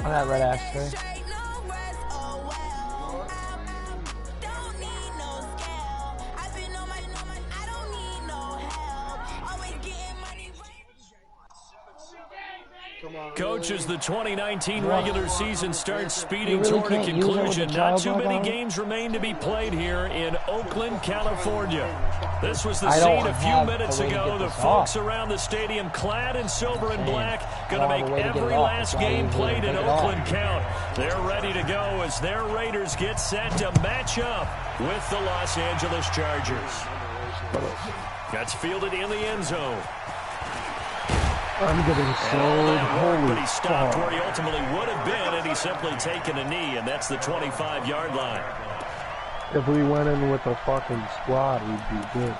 On that red ashtray. Coach, as the 2019 regular season starts speeding toward a conclusion, not too many games remain to be played here in Oakland, California. This was the scene a few minutes ago. The folks around the stadium clad in silver and black going to make every last game played in Oakland count. They're ready to go as their Raiders get set to match up with the Los Angeles Chargers. That's fielded in the end zone. I'm getting slowed. But he stopped where he ultimately would have been, and he's simply taken a knee, and that's the 25-yard line. If we went in with a fucking squad, we'd be good.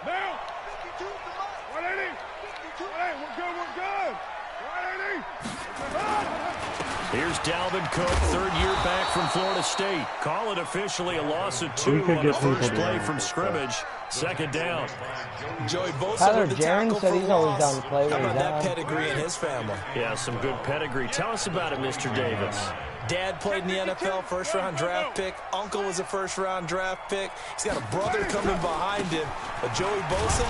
Now, 180. Hey, we're good. 180. Here's Dalvin Cook, third year back from Florida State. Call it officially a loss of 2 on the first play from scrimmage. Second down. Joey Bosa Tyler with the Jaren tackle said for he's always loss. down to play How when about he's that down. pedigree in his family? Yeah, some good pedigree. Tell us about it, Mr. Davis. Dad played in the NFL, first-round draft pick. Uncle was a first-round draft pick. He's got a brother coming behind him. But Joey Bosa,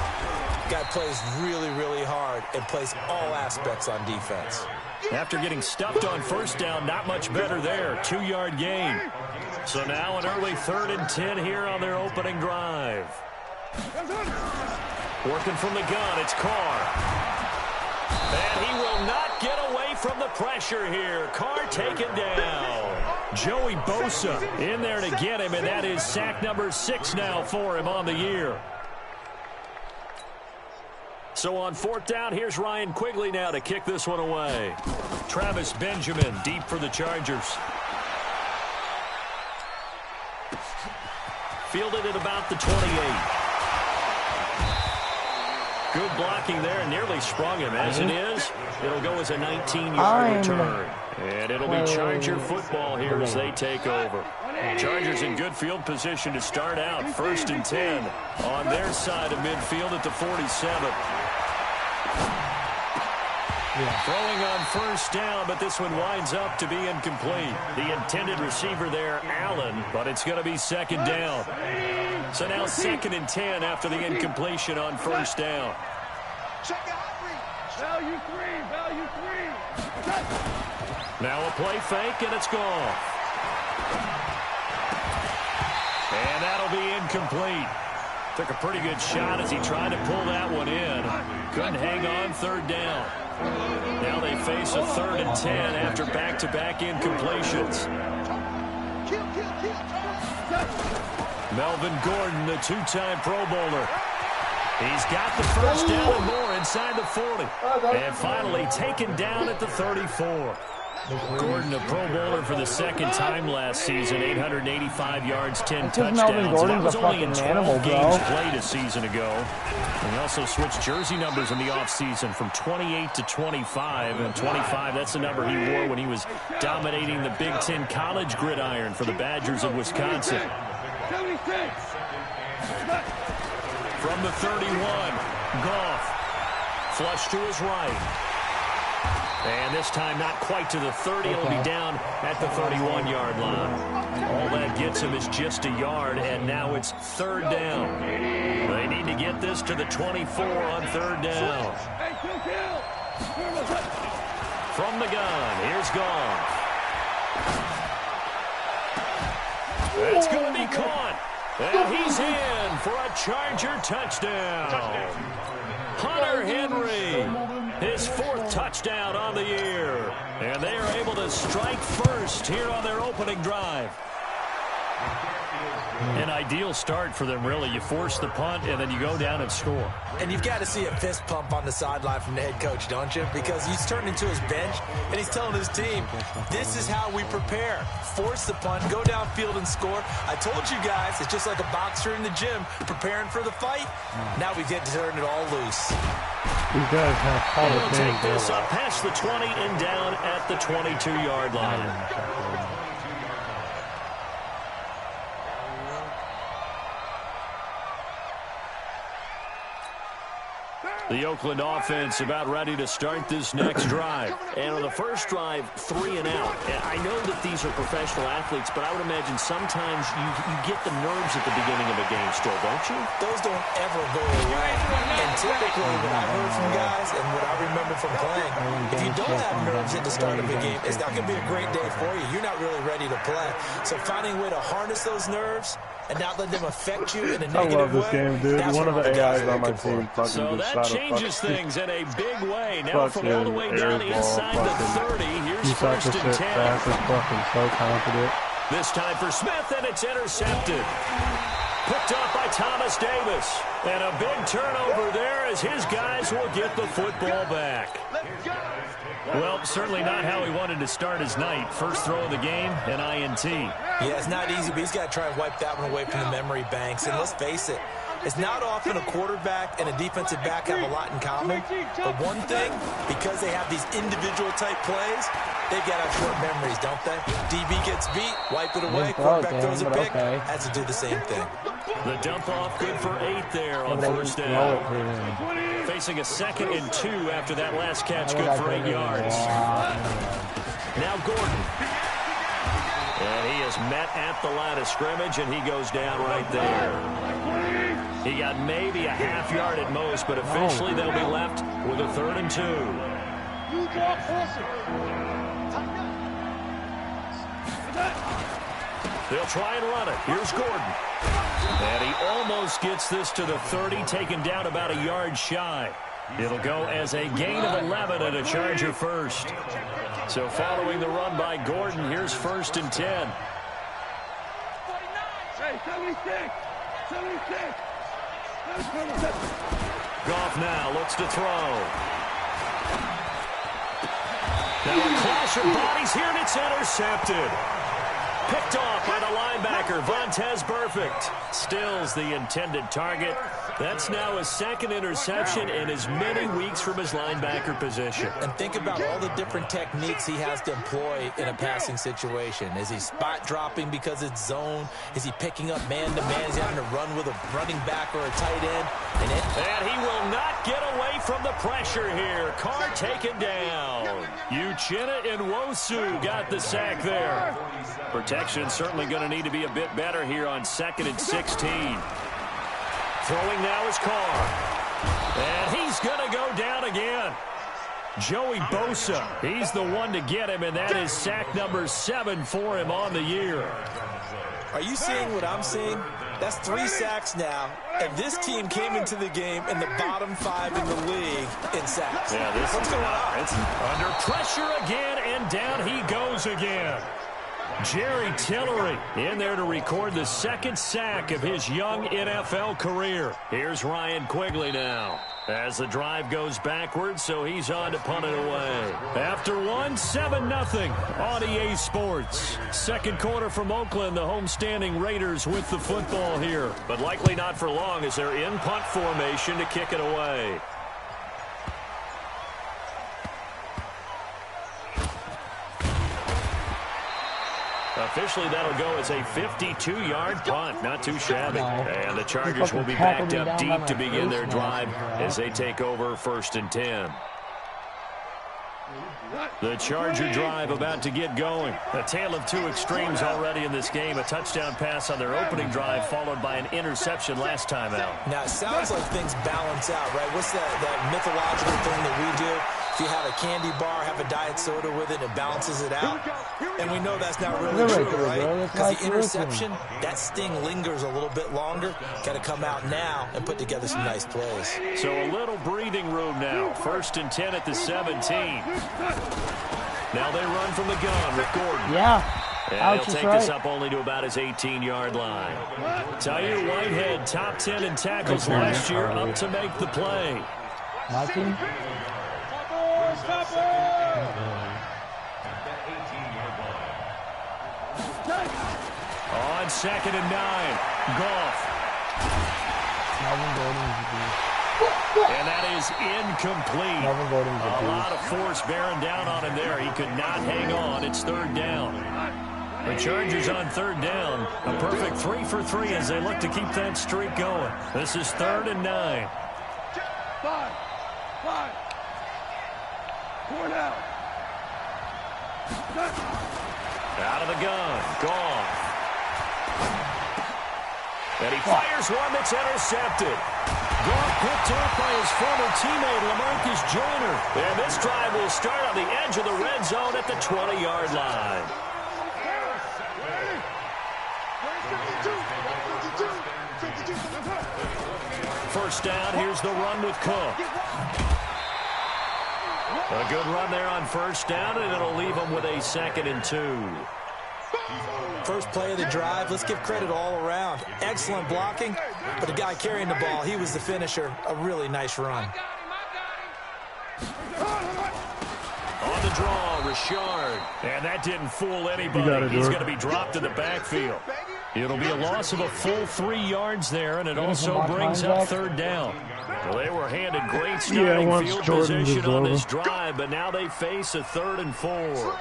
guy plays really, really hard and plays all aspects on defense. After getting stuffed on first down, not much better there. 2-yard gain. So now an early 3rd and 10 here on their opening drive. Working from the gun, it's Carr. And he will not get away from the pressure here. Carr taken down. Joey Bosa in there to get him, and that is sack number 6 now for him on the year. So on 4th down, here's Ryan Quigley now to kick this one away. Travis Benjamin deep for the Chargers. Fielded at about the 28. Good blocking there, and nearly sprung him. As it is, it'll go as a 19-yard return. And it'll be Charger football here as they take over. Chargers in good field position to start out. 1st and 10 on their side of midfield at the 47. Throwing on 1st down, but this one winds up to be incomplete. The intended receiver there, Allen, but it's going to be 2nd down. So now 2nd and 10 after the incompletion on 1st down. Value three. Now a play fake, and it's gone. And that'll be incomplete. Took a pretty good shot as he tried to pull that one in. Couldn't hang on 3rd down. Now they face a 3rd and 10 after back-to-back incompletions. Melvin Gordon, the 2-time Pro Bowler. He's got the 1st down and more inside the 40. And finally taken down at the 34. Gordon, a Pro Bowler for the 2nd time last season, 885 yards, 10 touchdowns. That was only in 12 games played a season ago. And he also switched jersey numbers in the offseason from 28 to 25. And 25, that's the number he wore when he was dominating the Big Ten college gridiron for the Badgers of Wisconsin. From the 31, Goff. Flush to his right. And this time not quite to the 30. It'll be down at the 31-yard line. All that gets him is just a yard, and now it's 3rd down. They need to get this to the 24 on 3rd down. From the gun, here's Goff. It's going to be caught. And he's in for a Charger touchdown. Hunter Henry, his 4th touchdown on the year. And they are able to strike first here on their opening drive. An ideal start for them, really. You force the punt, and then you go down and score. And you've got to see a fist pump on the sideline from the head coach, don't you? Because he's turning to his bench, and he's telling his team, this is how we prepare. Force the punt, go downfield and score. I told you guys, it's just like a boxer in the gym preparing for the fight. Now we get to turn it all loose. These guys have We'll take this up past the 20 and down at the 22-yard line. The Oakland offense about ready to start this next drive. And on the first drive, 3 and out. And I know that these are professional athletes, but I would imagine sometimes you get the nerves at the beginning of a game still, don't you? Those don't ever go away. And typically what I've heard from guys and what I remember from playing, if you don't have nerves at the start of a game, it's not going to be a great day for you. You're not really ready to play. So finding a way to harness those nerves and not let them affect you in a negative way. I love this game, dude. One of the AIs on my team fucking so that changes things in a big way. Now from all the way down inside the 30, here's first and 10. Fast is fucking so confident. This time for Smith, and it's intercepted. Picked up by Thomas Davis. And a big turnover there as his guys will get the football back. Well, certainly not how he wanted to start his night. First throw of the game, an INT. Yeah, it's not easy, but he's got to try and wipe that one away from the memory banks. And let's face it, it's not often a quarterback and a defensive back have a lot in common. But one thing, because they have these individual type plays, they've got to have short memories, don't they? DB gets beat, wipe it away, quarterback throws a pick, has to do the same thing. The dump off good for 8 there on first down. Facing a 2nd and 2 after that last catch, good for 8 yards. Now Gordon. And he is met at the line of scrimmage, and he goes down right there. He got maybe a half yard at most, but officially they'll be left with a 3rd and 2. They'll try and run it. Here's Gordon. And he almost gets this to the 30, taken down about a yard shy. It'll go as a gain of 11 and a Charger first. So following the run by Gordon, here's 1st and 10. Hey, 76! 76! Goff now looks to throw. Now a clash of bodies here, and it's intercepted. Picked off by the linebacker, Vontaze Burfict. Stills the intended target. That's now his 2nd interception in as many weeks from his linebacker position. And think about all the different techniques he has to employ in a passing situation. Is he spot dropping because it's zone? Is he picking up man-to-man? Is he having to run with a running back or a tight end? And he will not get away from the pressure here. Carr taken down. Uchenna Nwosu got the sack there. Protection certainly going to need to be a bit better here on 2nd and 16. Throwing now is Carr. And he's going to go down again. Joey Bosa, he's the one to get him, and that is sack number 7 for him on the year. Are you seeing what I'm seeing? That's 3 sacks now, and this team came into the game in the bottom 5 in the league in sacks. Yeah, what's going on? It's under pressure again, and down he goes again. Jerry Tillery in there to record the 2nd sack of his young NFL career. Here's Ryan Quigley now as the drive goes backwards, so he's on to punt it away. After 7-0 on EA Sports. 2nd quarter from Oakland, the homestanding Raiders with the football here. But likely not for long as they're in punt formation to kick it away. Officially, that'll go as a 52-yard punt. Not too shabby. And the Chargers will be backed up deep to begin their drive as they take over 1st and 10. The Charger drive about to get going. A tale of 2 extremes already in this game. A touchdown pass on their opening drive followed by an interception last time out. Now, it sounds like things balance out, right? What's that mythological thing that we do? If you have a candy bar, have a diet soda with it, it balances it out. And we know that's not really true, right? Because the interception, that sting lingers a little bit longer. Got to come out now and put together some nice plays. So a little breathing room now. 1st and 10 at the 17. Now they run from the gun with Gordon. Yeah. And he'll take this up only to about his 18-yard line. Tahir Whitehead, top 10 in tackles last year, up to make the play. My team? On 2nd and 9, Goff. And that is incomplete. A lot of force bearing down on him there. He could not hang on. It's 3rd down. The Chargers on 3rd down. A perfect 3 for 3 as they look to keep that streak going. This is 3rd and 9. 5. 4 now. Out of the gun. Gone. And he fires one that's intercepted. Goff picked up by his former teammate, LaMarcus Joyner. And this drive will start on the edge of the red zone at the 20-yard line. First down, here's the run with Cook. A good run there on first down, and it'll leave them with a 2nd and 2. First play of the drive, let's give credit all around. Excellent blocking, but the guy carrying the ball, he was the finisher. A really nice run. On the draw, Richard. And that didn't fool anybody. He's going to be dropped in the backfield. It'll be a loss of a full 3 yards there, and it also brings up 3rd down. Well, they were handed great starting field position on this drive, but now they face a 3rd and 4.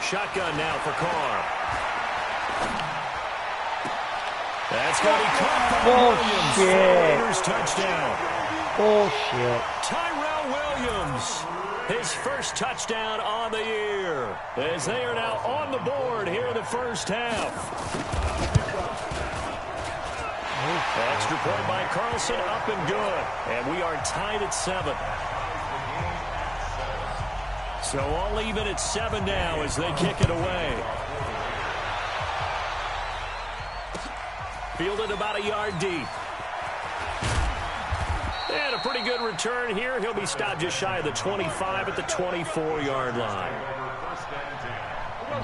Shotgun now for Carr. That's going to be caught by Williams. Raiders touchdown. Bullshit. Tyrell Williams, his first touchdown on the year, as they are now on the board here in the first half. Extra point by Carlson, up and good. And we are tied at 7. So all even at 7 now as they kick it away. Fielded about a yard deep. And a pretty good return here. He'll be stopped just shy of the 25 at the 24-yard line.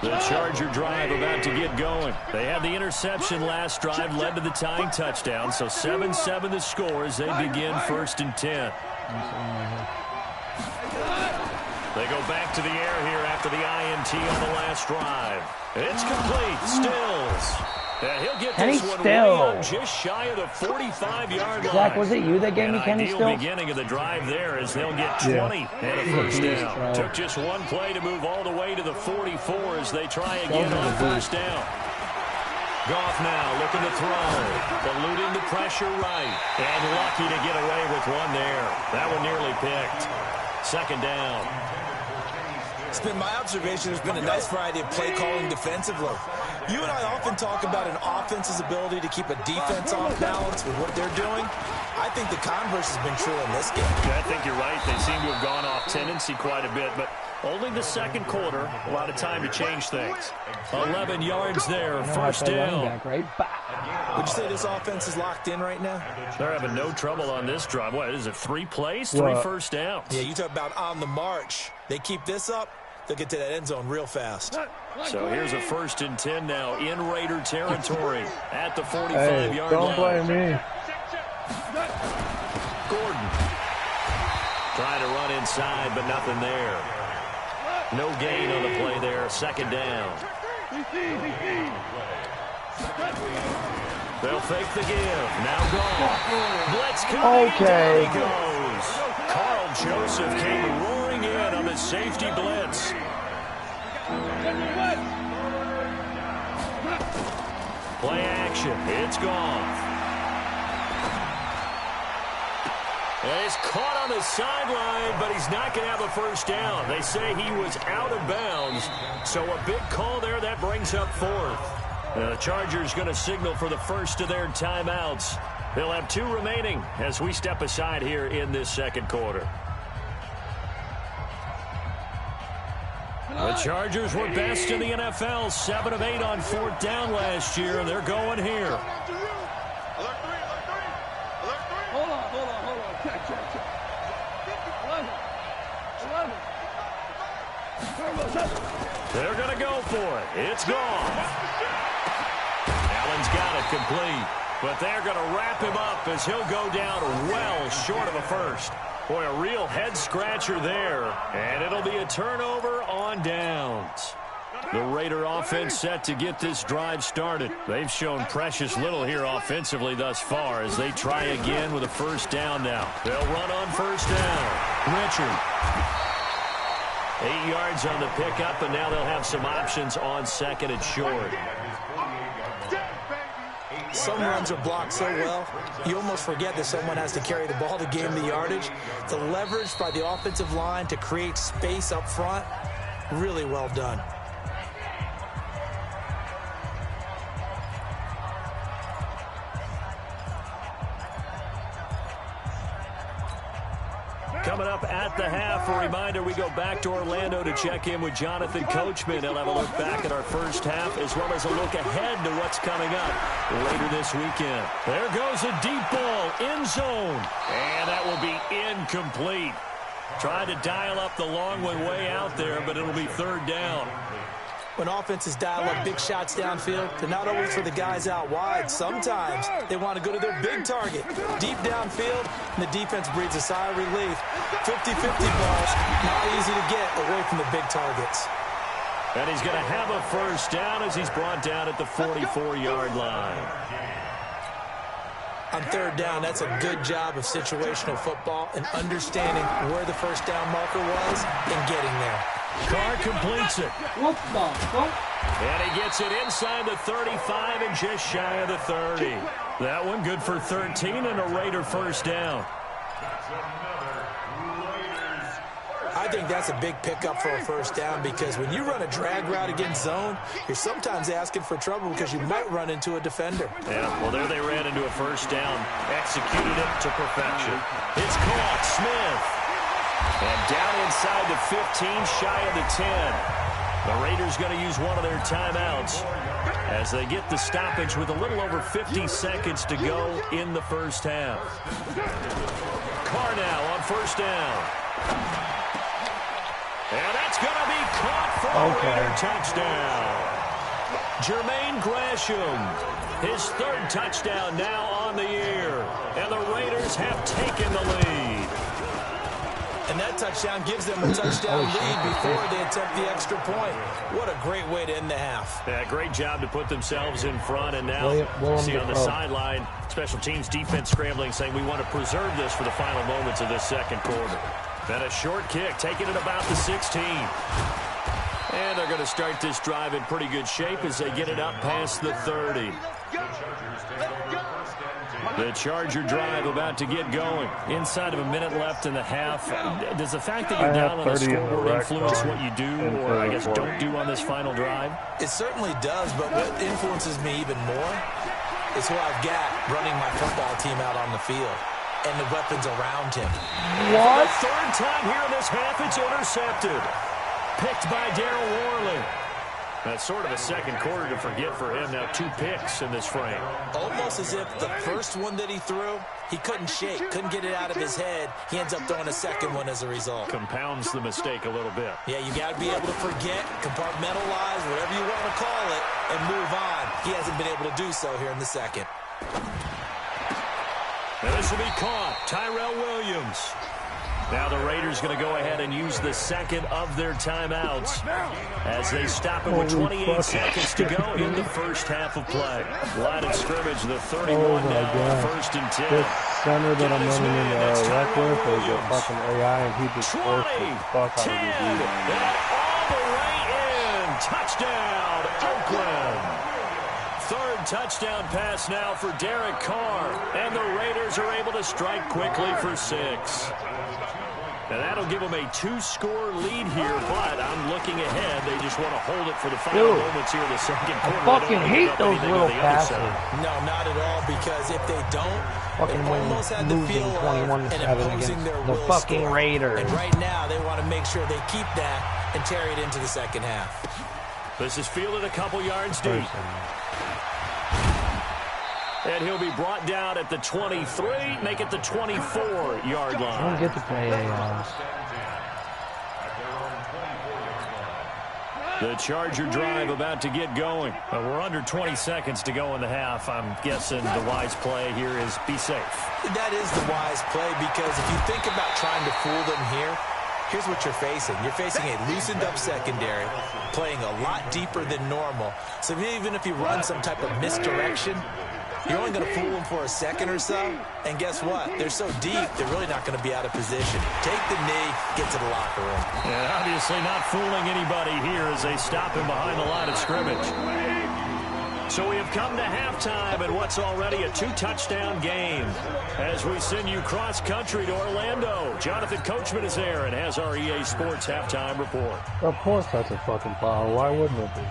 The Charger drive about to get going. They had the interception last drive, led to the tying touchdown. So 7-7 the score as they begin 1st and 10. They go back to the air here after the INT on the last drive. It's complete. Stills. And he'll get this one way out just shy of the 45-yard line. Zach, was it you that gave me Kenny Stills? Ideal beginning of the drive there as they'll get 20 and a first down. Took just one play to move all the way to the 44 as they try again on first down. Goff now looking to throw. Eluding the pressure right. And lucky to get away with one there. That one nearly picked. 2nd down. It's been my observation there's been a nice variety of play calling defensively. You and I often talk about an offense's ability to keep a defense off balance with what they're doing. I think the converse has been true in this game. I think you're right. They seem to have gone off tendency quite a bit, but only the 2nd quarter. A lot of time to change things. 11 yards there, first down. Would you say this offense is locked in right now? They're having no trouble on this drive. What, is it 3 plays, 3 first downs? Yeah, you talk about on the march. They keep this up, they'll get to that end zone real fast. So here's a 1st and 10 now in Raider territory at the 45-yard line. Don't blame me. Gordon trying to run inside, but nothing there. No gain on the play there. 2nd down. They'll fake the give. Now gone. Blitz coming. Okay. Down he goes. Carl Joseph came roaring in on the safety blitz. Play action. It's gone. And he's caught on the sideline, but he's not going to have a first down. They say he was out of bounds. So a big call there. That brings up 4th. The Chargers going to signal for the first of their timeouts. They'll have 2 remaining as we step aside here in this 2nd quarter. The Chargers were best in the NFL, 7 of 8 on 4th down last year, and they're going here. Hold on. Check. 11. They're going to go for it. It's gone. Allen's got it complete, but they're going to wrap him up as he'll go down well short of a first. Boy, a real head-scratcher there, and it'll be a turnover on downs. The Raider offense set to get this drive started. They've shown precious little here offensively thus far as they try again with a first down now. They'll run on first down. Richard. 8 yards on the pickup, and now they'll have some options on 2nd and short. Some runs are blocked so well, you almost forget that someone has to carry the ball to gain the yardage. The leverage by the offensive line to create space up front, really well done. Coming up at the half, a reminder, we go back to Orlando to check in with Jonathan Coachman. He'll have a look back at our first half as well as a look ahead to what's coming up later this weekend. There goes a deep ball, end zone, and that will be incomplete. Trying to dial up the long one way out there, but it'll be third down. When offenses dial up big shots downfield, they're not always for the guys out wide. Sometimes they want to go to their big target, deep downfield, and the defense breathes a sigh of relief. 50-50 balls, not easy to get away from the big targets. And he's going to have a first down as he's brought down at the 44-yard line. On third down, that's a good job of situational football and understanding where the first down marker was and getting there. Carr completes it. What the fuck? And he gets it inside the 35 and just shy of the 30. That one good for 13 and a Raider first down. I think that's a big pickup for a first down because when you run a drag route against zone, you're sometimes asking for trouble because you might run into a defender. Yeah, well, there they ran into a first down. Executed it to perfection. It's caught. Smith. And down inside the 15, shy of the 10. The Raiders going to use one of their timeouts as they get the stoppage with a little over 50 seconds to go in the first half. Carr now on first down. And that's going to be caught for a Raider touchdown. Jermaine Gresham, his third touchdown now on the year. And the Raiders have taken the lead. And that touchdown gives them a touchdown lead before they attempt the extra point. What a great way to end the half. Yeah, great job to put themselves in front. And now, see on the sideline, special teams defense scrambling, saying we want to preserve this for the final moments of this second quarter. And a short kick, taking it about the 16. And they're going to start this drive in pretty good shape as they get it up past the 30. The Charger drive about to get going. Inside of a minute left in the half. Does the fact that you're down on the scoreboard influence what you do or, I guess, don't do on this final drive? It certainly does, but what influences me even more is who I've got running my football team out on the field and the weapons around him. What? For the third time here in this half, it's intercepted. Picked by Darryl Worley. That's sort of a second quarter to forget for him. Now 2 picks in this frame. Almost as if the first one that he threw, he couldn't shake, couldn't get it out of his head. He ends up throwing a second one as a result. Compounds the mistake a little bit. Yeah, you got to be able to forget, compartmentalize, whatever you want to call it, and move on. He hasn't been able to do so here in the second. And this will be caught. Tyrell Williams. Now the Raiders going to go ahead and use the second of their timeouts as they stop it with 28 seconds to go in the first half of play. Line of scrimmage, the 31 now, first and 10. This center that I'm running into wreck with is a fucking AI, and he just forced the fuck out of the dude. And all the way in. Touchdown, Oakland. Third touchdown pass now for Derek Carr. And the Raiders are able to strike quickly for 6. And that'll give them a 2-score lead here, but I'm looking ahead. They just want to hold it for the final moments here in the second quarter. I fucking hate those little passes. No, not at all, because if they don't, fucking they almost had the feel of imposing their will the fucking score. Raiders. And right now, they want to make sure they keep that and carry it into the second half. This is fielded a couple yards deep. And he'll be brought down at the 23, make it the 24-yard line. I don't get to play AIs. The Charger drive about to get going. We're under 20 seconds to go in the half. I'm guessing the wise play here is be safe. That is the wise play because if you think about trying to fool them here, here's what you're facing. You're facing a loosened-up secondary, playing a lot deeper than normal. So even if you run some type of misdirection, you're only going to fool them for a second or so, and guess what? They're so deep, they're really not going to be out of position. Take the knee, get to the locker room. And obviously not fooling anybody here as they stop him behind the line of scrimmage. So we have come to halftime in what's already a 2-touchdown game. As we send you cross-country to Orlando, Jonathan Coachman is there and has our EA Sports halftime report. Of course that's a fucking foul. Why wouldn't it be?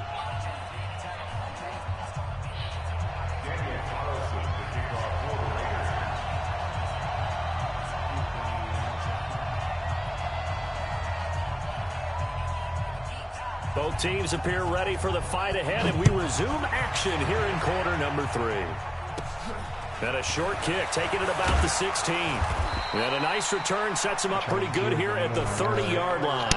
Both teams appear ready for the fight ahead, and we resume action here in quarter number 3. And a short kick, taking it about the 16. And a nice return sets him up pretty good here at the 30-yard line.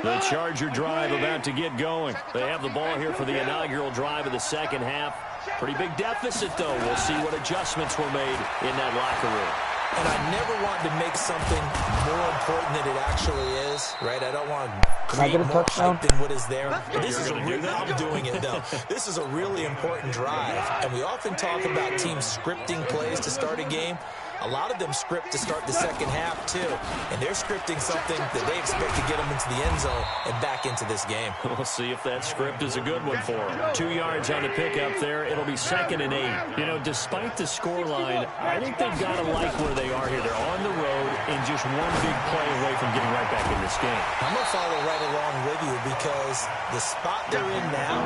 The Charger drive about to get going. They have the ball here for the inaugural drive of the second half. Pretty big deficit, though. We'll see what adjustments were made in that locker room. And I never want to make something more important than it actually is, right? I don't want to create more hype than what is there. But this is a really, I'm doing it, though. This is a really important drive. And we often talk about teams scripting plays to start a game. A lot of them script to start the second half, too. And they're scripting something that they expect to get them into the end zone and back into this game. We'll see if that script is a good one for them. 2 yards on the pickup there. It'll be 2nd and 8. You know, despite the scoreline, I think they've got to like where they are here. They're on the road and just one big play away from getting right back in this game. I'm going to follow right along with you because the spot they're in now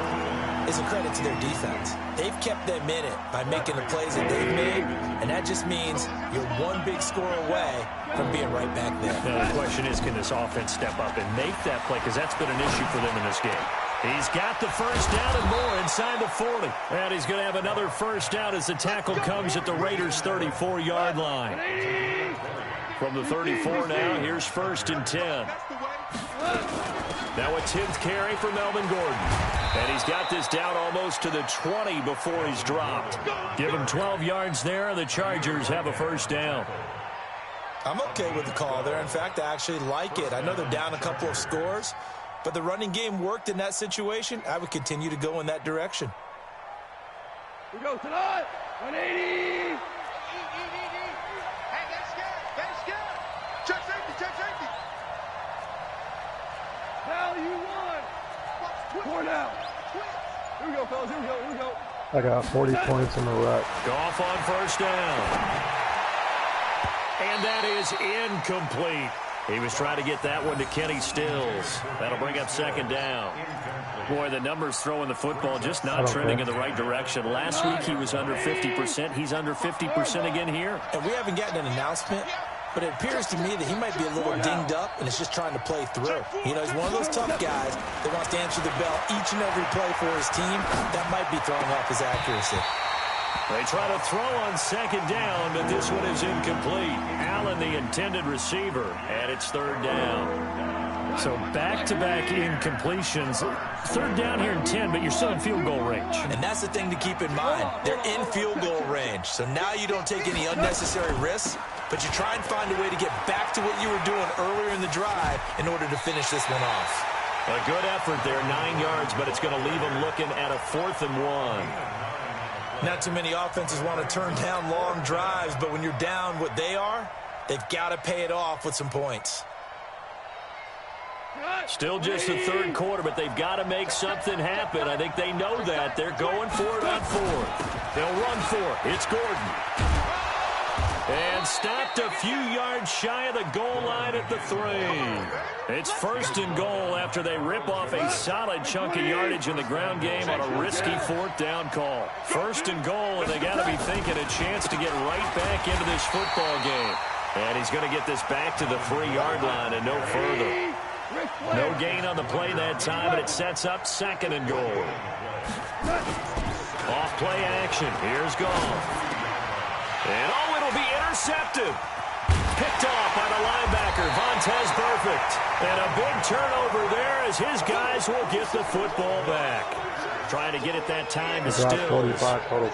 is a credit to their defense. They've kept them in it by making the plays that they've made, and that just means you're one big score away from being right back there. Now, the question is, can this offense step up and make that play? Because that's been an issue for them in this game. He's got the first down and more inside the 40. And he's going to have another first down as the tackle comes at the Raiders' 34-yard line. From the 34 now, here's 1st and 10. Now a 10th carry for Melvin Gordon. And he's got this down almost to the 20 before he's dropped. Give him 12 yards there, and the Chargers have a first down. I'm okay with the call there. In fact, I actually like it. I know they're down a couple of scores, but the running game worked in that situation. I would continue to go in that direction. We go tonight. 180. Hey, that's good. That's good. Check safety. Check safety. Now you won. 4 down. Here we go, fellas. Here we go. Here we go. I got 40 points in the rut. Goff on first down. And that is incomplete. He was trying to get that one to Kenny Stills. That'll bring up 2nd down. Boy, the numbers throwing the football just not trending in the right direction. Last week he was under 50%. He's under 50% again here. And we haven't gotten an announcement, but it appears to me that he might be a little dinged up and is just trying to play through. You know, he's one of those tough guys that wants to answer the bell each and every play for his team. That might be throwing off his accuracy. They try to throw on 2nd down, but this one is incomplete. Allen, the intended receiver, and it's 3rd down. So back-to-back incompletions. 3rd down here in 10, but you're still in field goal range. And that's the thing to keep in mind. They're in field goal range. So now you don't take any unnecessary risks, but you try and find a way to get back to what you were doing earlier in the drive in order to finish this one off. A good effort there, 9 yards, but it's going to leave them looking at a 4th and 1. Not too many offenses want to turn down long drives, but when you're down what they are, they've got to pay it off with some points. Still just the 3rd quarter, but they've got to make something happen. I think they know that. They're going for it on 4th. They'll run for it. It's Gordon. And stopped a few yards shy of the goal line at the 3. It's 1st and goal after they rip off a solid chunk of yardage in the ground game on a risky 4th down call. 1st and goal, and they got to be thinking a chance to get right back into this football game. And he's going to get this back to the 3-yard line and no further. No gain on the play that time, and it sets up 2nd and goal. Off play action. Here's Goff. And it'll be intercepted. Picked off by the linebacker, Vontaze Burfict. And a big turnover there as his guys will get the football back. Trying to get it that time to Stills.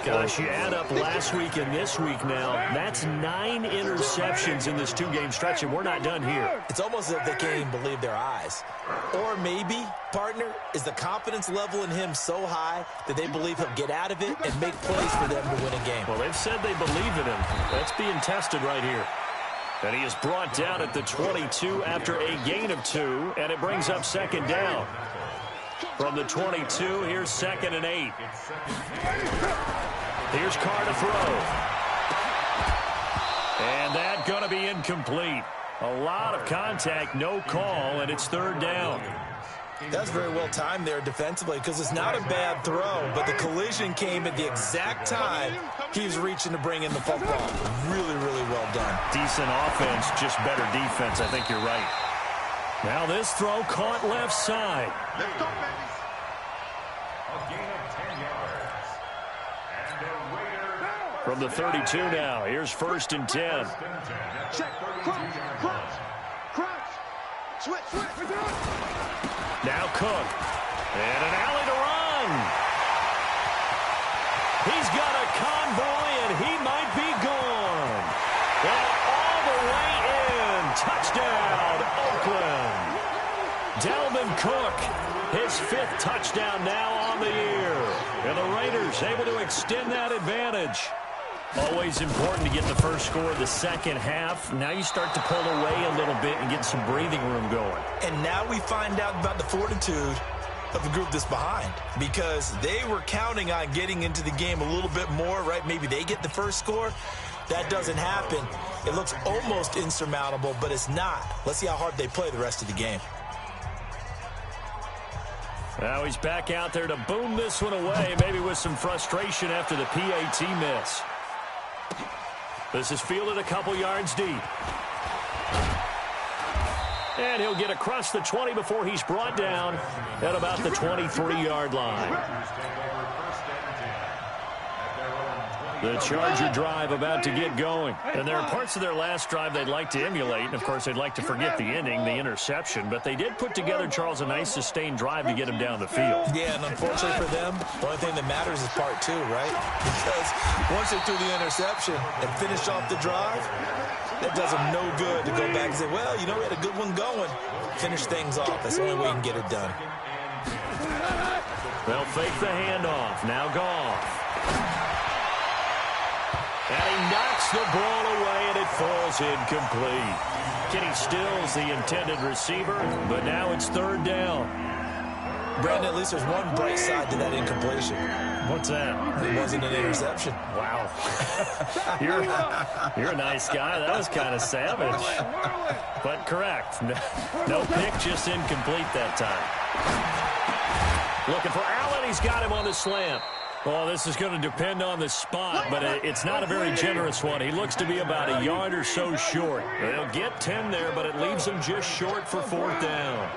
Gosh, you add up last week and this week now. That's 9 interceptions in this 2-game stretch, and we're not done here. It's almost as if they can't even believe their eyes. Or maybe, partner, is the confidence level in him so high that they believe he'll get out of it and make plays for them to win a game. Well, they've said they believe in him. That's being tested right here. And he is brought down at the 22 after a gain of 2, and it brings up second down. From the 22, here's 2nd and 8. Here's Carr to throw. And that's going to be incomplete. A lot of contact, no call, and it's 3rd down. That's very well timed there defensively because it's not a bad throw, but the collision came at the exact time he was reaching to bring in the football. Really, really well done. Decent offense, just better defense. I think you're right. Now this throw caught left side. Let's go, baby. From the 32 now, here's 1st and 10. Check. Crunch. Switch. Now Cook. And an alley to run. He's got a convoy, and he might be gone. And all the way in. Touchdown, Oakland. Dalvin Cook, his 5th touchdown now on the year. And the Raiders able to extend that advantage. Always important to get the first score of the second half. Now you start to pull away a little bit and get some breathing room going. And now we find out about the fortitude of the group that's behind, because they were counting on getting into the game a little bit more, right? Maybe they get the first score. That doesn't happen. It looks almost insurmountable, but it's not. Let's see how hard they play the rest of the game. Now he's back out there to boom this one away, maybe with some frustration after the PAT miss. This is fielded a couple yards deep. And he'll get across the 20 before he's brought down at about the 23-yard line. The Charger drive about to get going. And there are parts of their last drive they'd like to emulate. And, of course, they'd like to forget the ending, the interception. But they did put together, Charles, a nice sustained drive to get him down the field. Yeah, and unfortunately for them, the only thing that matters is part 2, right? Because once they threw the interception and finished off the drive, that does them no good to go back and say, well, you know, we had a good one going. Finish things off. That's the only way you can get it done. They'll fake the handoff. Now Goff. And he knocks the ball away, and it falls incomplete. Kenny Stills, the intended receiver, but now it's 3rd down. Brandon, at least there's one bright side to that incompletion. What's that? It wasn't an interception. Wow. You're a nice guy. That was kind of savage. But correct. No pick, just incomplete that time. Looking for Allen. He's got him on the slant. Well, this is going to depend on the spot, but it's not a very generous one. He looks to be about a yard or so short. They'll get 10 there, but it leaves them just short for 4th down.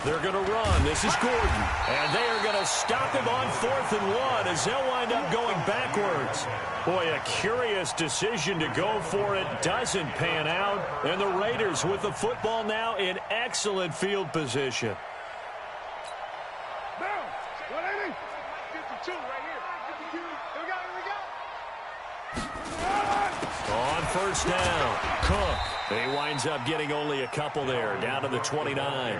They're going to run. This is Gordon. And they are going to stop him on 4th and 1 as they'll wind up going backwards. Boy, a curious decision to go for it. Doesn't pan out. And the Raiders with the football now in excellent field position. On 1st down, Cook. He winds up getting only a couple there, down to the 29.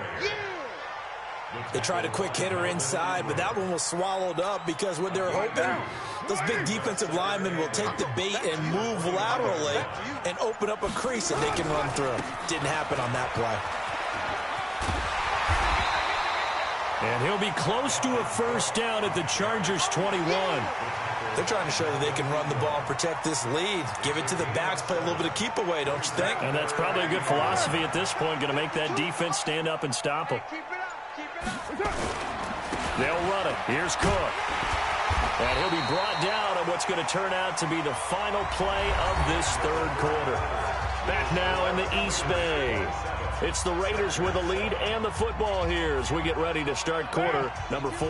They tried a quick hitter inside, but that one was swallowed up because what they're hoping, those big defensive linemen will take the bait and move laterally and open up a crease that they can run through. Didn't happen on that play. And he'll be close to a 1st down at the Chargers' 21. They're trying to show that they can run the ball and protect this lead. Give it to the backs, play a little bit of keep away, don't you think? And that's probably a good philosophy at this point, going to make that defense stand up and stop them. They'll run it. Here's Cook. And he'll be brought down on what's going to turn out to be the final play of this 3rd quarter. Back now in the East Bay. It's the Raiders with the lead and the football here as we get ready to start quarter number 4.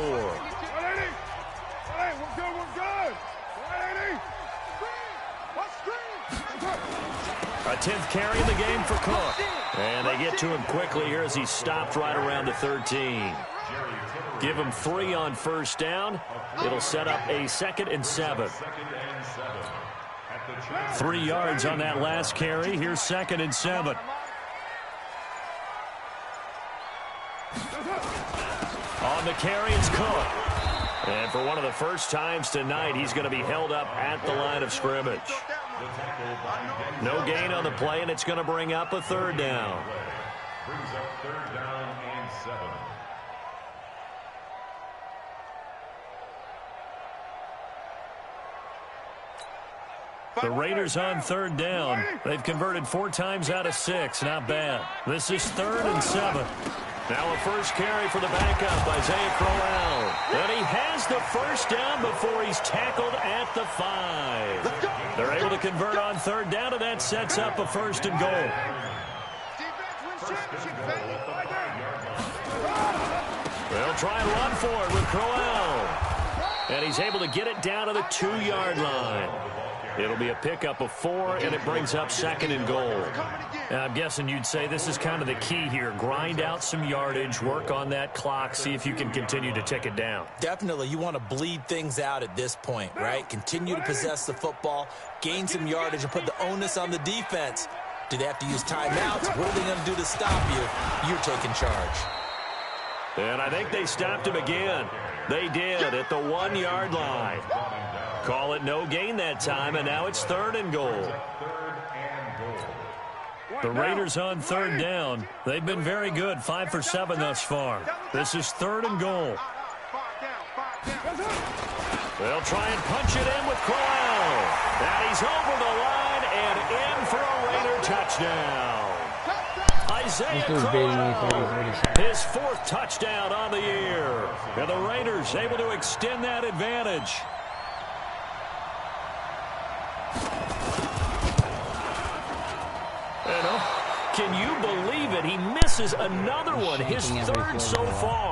A 10th carry in the game for Cook. And they get to him quickly here as he's stopped right around the 13. Give him 3 on 1st down. It'll set up a 2nd and 7. 3 yards on that last carry. Here's 2nd and 7. On the carry, it's Cook. And for one of the first times tonight, he's going to be held up at the line of scrimmage. No gain on the play, and it's going to bring up a third down. Brings up third down and 7. The Raiders on third down. They've converted 4 times out of 6. Not bad. This is 3rd and 7. Now a first carry for the backup, Isaiah Crowell. And he has the first down before he's tackled at the 5. They're able to convert on third down, and that sets up a 1st and goal. They'll try and run for it with Crowell. And he's able to get it down to the 2-yard line. It'll be a pickup of 4, and it brings up 2nd and goal. And I'm guessing you'd say this is kind of the key here. Grind out some yardage, work on that clock, see if you can continue to tick it down. Definitely. You want to bleed things out at this point, right? Continue to possess the football, gain some yardage, and put the onus on the defense. Do they have to use timeouts? What are they going to do to stop you? You're taking charge. And I think they stopped him again. They did at the 1-yard line. Call it no gain that time, and now it's 3rd and goal. The Raiders on third down. They've been very good, 5 for 7 thus far. This is 3rd and goal. They'll try and punch it in with Crowell. And he's over the line and in for a Raider touchdown. Isaiah Crowell, his 4th touchdown on the year. And the Raiders able to extend that advantage. Can you believe it? He misses another one, his 3rd so far.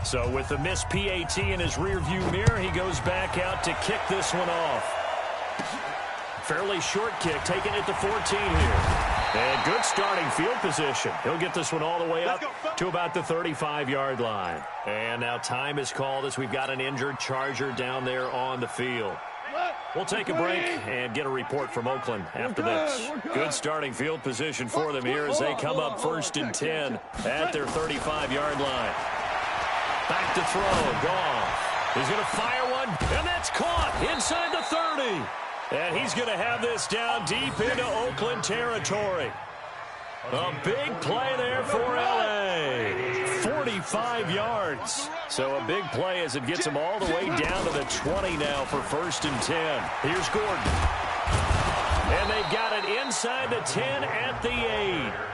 So with the missed PAT in his rearview mirror, he goes back out to kick this one off. Fairly short kick, taking it to 14 here. And good starting field position. He'll get this one all the way up to about the 35-yard line. And now time is called as we've got an injured Charger down there on the field. We'll take a break and get a report from Oakland after this. Good starting field position for them here as they come up 1st and 10 at their 35-yard line. Back to throw. Goff. He's going to fire one, and that's caught inside the 30. And he's going to have this down deep into Oakland territory. A big play there for L.A. 45 yards. So a big play as it gets him all the way down to the 20 now for 1st and 10. Here's Gordon. And they've got it inside the 10 at the 8.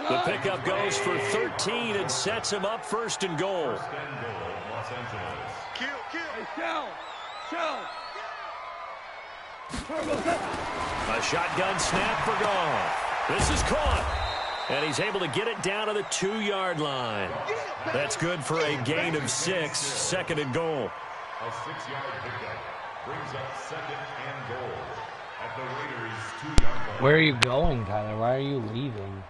The pickup goes for 13 and sets him up 1st and goal. A shotgun snap for Goff. This is caught. And he's able to get it down to the 2-yard line. That's good for a gain of 6, 2nd and goal. A 6-yard pickup brings up 2nd and goal at the Raiders' 2-yard line. Where are you going, Tyler? Why are you leaving?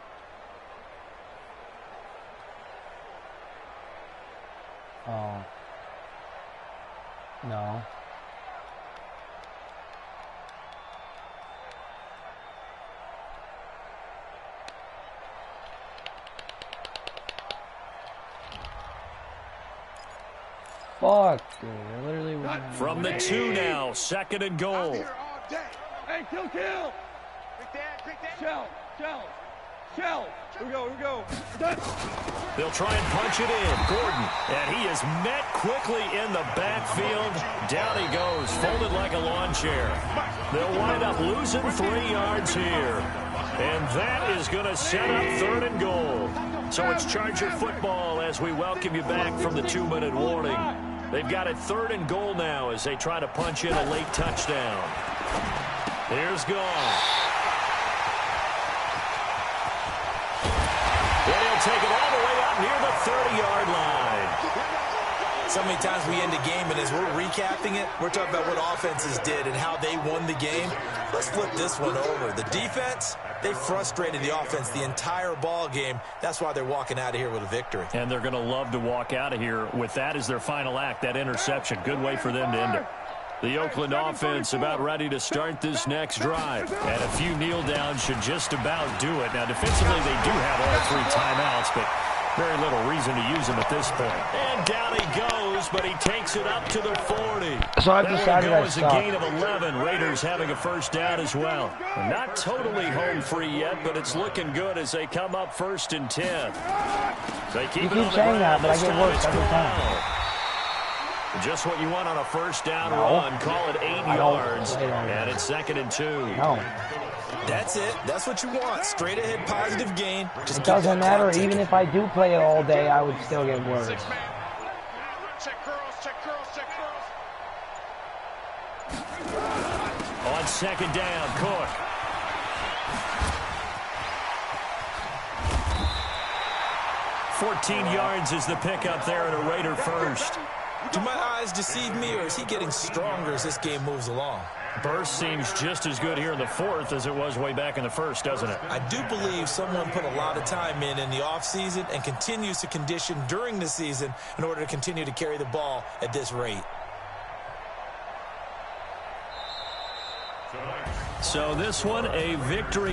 Oh. No. Fuck, dude. I literally went from the 2 now, 2nd and goal. Hey, kill! Shell! Here we go. They'll try and punch it in. Gordon, and he is met quickly in the backfield. Down he goes, folded like a lawn chair. They'll wind up losing 3 yards here. And that is going to set up 3rd and goal. So it's Charger football as we welcome you back from the 2-minute warning. They've got it 3rd and goal now as they try to punch in a late touchdown. Here's Goff. And he'll take it all the way out near the 30-yard line. So many times we end a game, and as we're recapping it, we're talking about what offenses did and how they won the game. Let's flip this one over. The defense, they frustrated the offense the entire ball game. That's why they're walking out of here with a victory. And they're going to love to walk out of here with that as their final act, that interception. Good way for them to end it. The Oakland offense about ready to start this next drive. And a few kneel downs should just about do it. Now, defensively, they do have all 3 timeouts, but very little reason to use them at this point. And down he goes, but he takes it up to the 40. So I've decided I a gain of 11. Raiders having a first down as well. Not totally home free yet, but it's looking good as they come up 1st and 10. They keep you it on keep the saying that, ground. but I get worse every time. Just what you want on a first down run. Call it 8 yards. And it's 2nd and 2. No. That's it. That's what you want. Straight ahead, positive gain. Just it doesn't matter. Even if I do play it all day, I would still get worse. Check girls, check girls, check girls. On 2nd down, Cook. $14 yards is the pickup there at a Raider first. Do my eyes deceive me, or is he getting stronger as this game moves along? Burst seems just as good here in the 4th as it was way back in the 1st, doesn't it? I do believe someone put a lot of time in the offseason and continues to condition during the season in order to continue to carry the ball at this rate. So this one, a victory.